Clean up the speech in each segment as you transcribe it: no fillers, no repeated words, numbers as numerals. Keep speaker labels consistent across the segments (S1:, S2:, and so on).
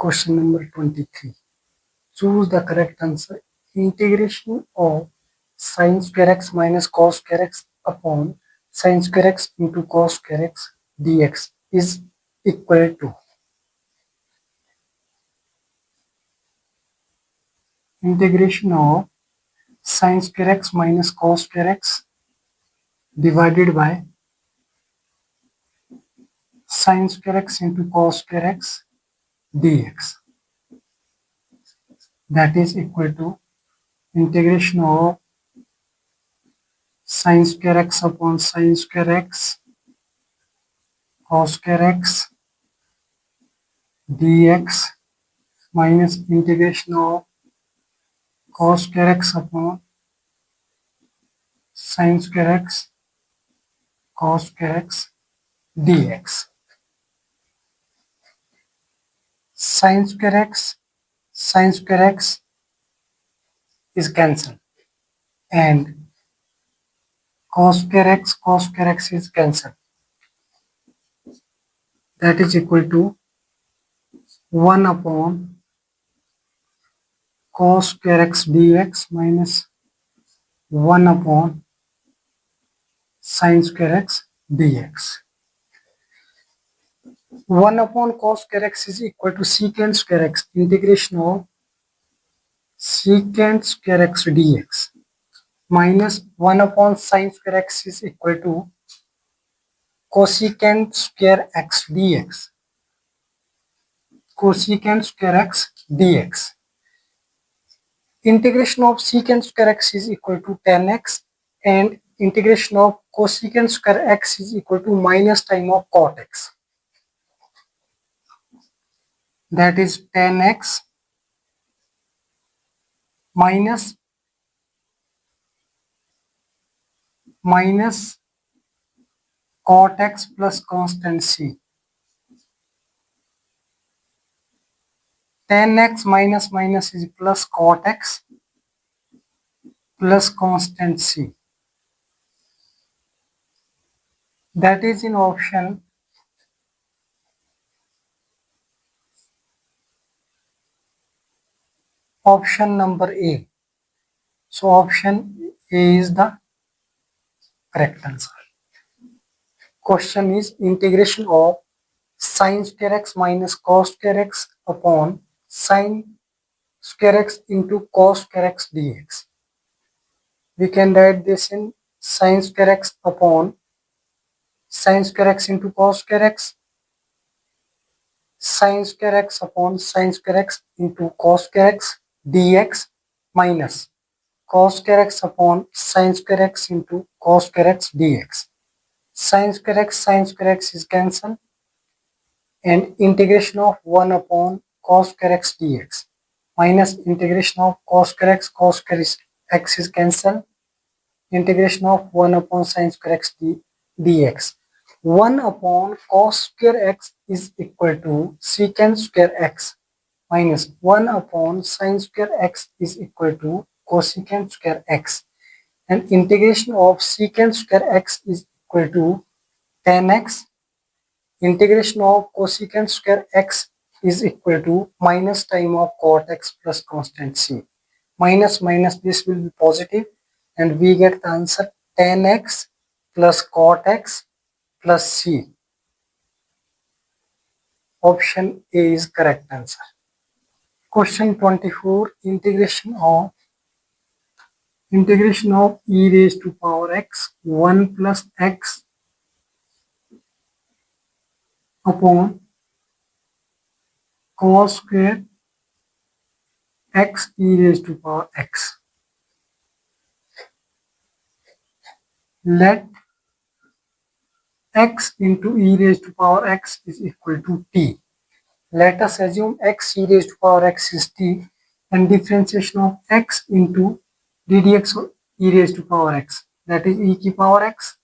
S1: Question number 23. Choose the correct answer. Integration of sin square x minus cos square x upon sin square x into cos square x dx is equal to integration of sin square x minus cos square x divided by sin square x into cos square x dx. That is equal to integration of sin square x upon sin square x cos square x dx minus integration of cos square x upon sin square x cos square x dx. Sin square x is cancelled and cos square x is cancelled. That is equal to 1 upon cos square x dx minus 1 upon sin square x dx. 1 upon cos square x is equal to secant square x integration of secant square x dx minus 1 upon sin square x is equal to cosecant square x dx. Cosecant square x dx. Integration of secant square x is equal to tan x and integration of cosecant square x is equal to minus time of cot x. That is tan x minus cot x plus constant c. Tan x minus is plus cot x plus constant c. That is in option number A. So option A is the correct answer. Question is integration of sin square x minus cos square x upon sin square x into cos square x dx. We can write this in sin square x upon sin square x into cos square x, sin square x upon sin square x into cos square x dx minus cos square x upon sin square x into cos square x dx. Sin square x is cancelled and integration of 1 upon cos square x dx minus integration of cos square x is cancelled, integration of 1 upon sin square x dx. 1 upon cos square x is equal to secant square x minus 1 upon sin square x is equal to cosecant square x, and integration of secant square x is equal to tan x. Integration of cosecant square x is equal to minus time of cot x plus constant c. Minus this will be positive and we get the answer tan x plus cot x plus c. Option A is correct answer. Question 24. Integration of e raised to power x 1 plus x upon cos square x e raised to power x. Let x into e raised to power x is equal to t. Let us assume x e raised to power x is t and differentiation of x into ddx of e raised to power x, that is e to power x,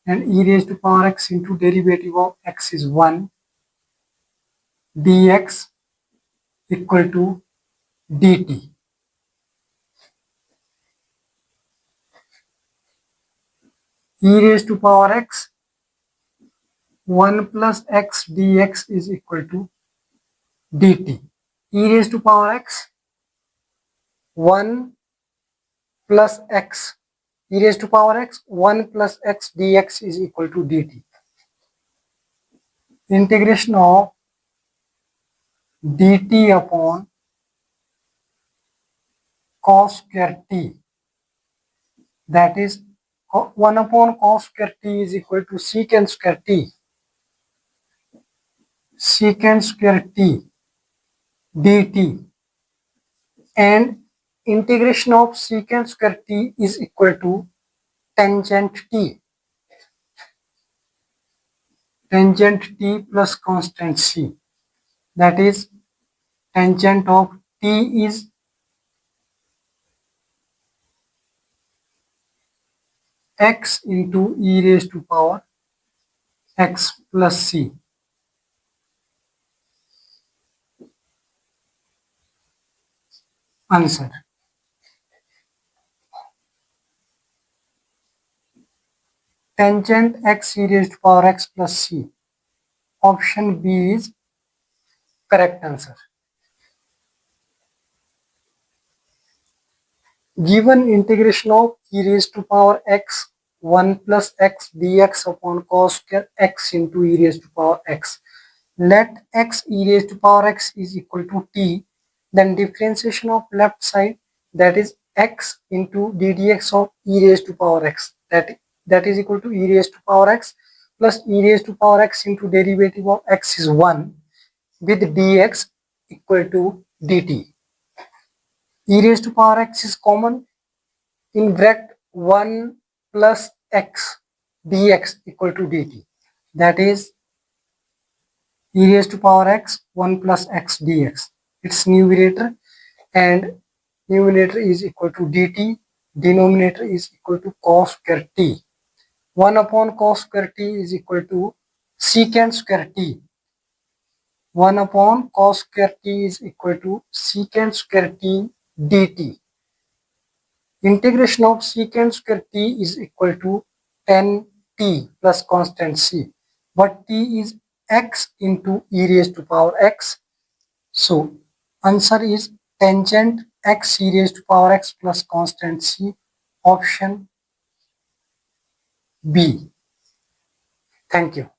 S1: and e raised to power x into derivative of x is 1 dx equal to dt. E raised to power x 1 plus x dx is equal to dt. e raised to power x 1 plus x, e raised to power x 1 plus x dx is equal to dt. Integration of dt upon cos square t, that is 1 upon cos square t is equal to secant square t, secant square t dt, and integration of secant square t is equal to tangent t, tangent t plus constant c, that is tangent of t is x into e raised to power x plus c. Answer. Tangent x e raised to power x plus c. Option B is correct answer. Given integration of e raised to power x 1 plus x dx upon cos square x into e raised to power x. Let x e raised to power x is equal to t, then differentiation of left side, that is x into d dx of e raised to power x, that is equal to e raised to power x plus e raised to power x into derivative of x is 1 with dx equal to dt. E raised to power x is common, in bracket 1 plus x dx equal to dt, that is e raised to power x 1 plus x dx, its numerator, and numerator is equal to dt, denominator is equal to cos square t. 1 upon cos square t is equal to secant square t. 1 upon cos square t is equal to secant square t dt. Integration of secant square t is equal to tan t plus constant c, but t is x into e raised to power x. So answer is tangent x e raised to power x plus constant c, option B. Thank you.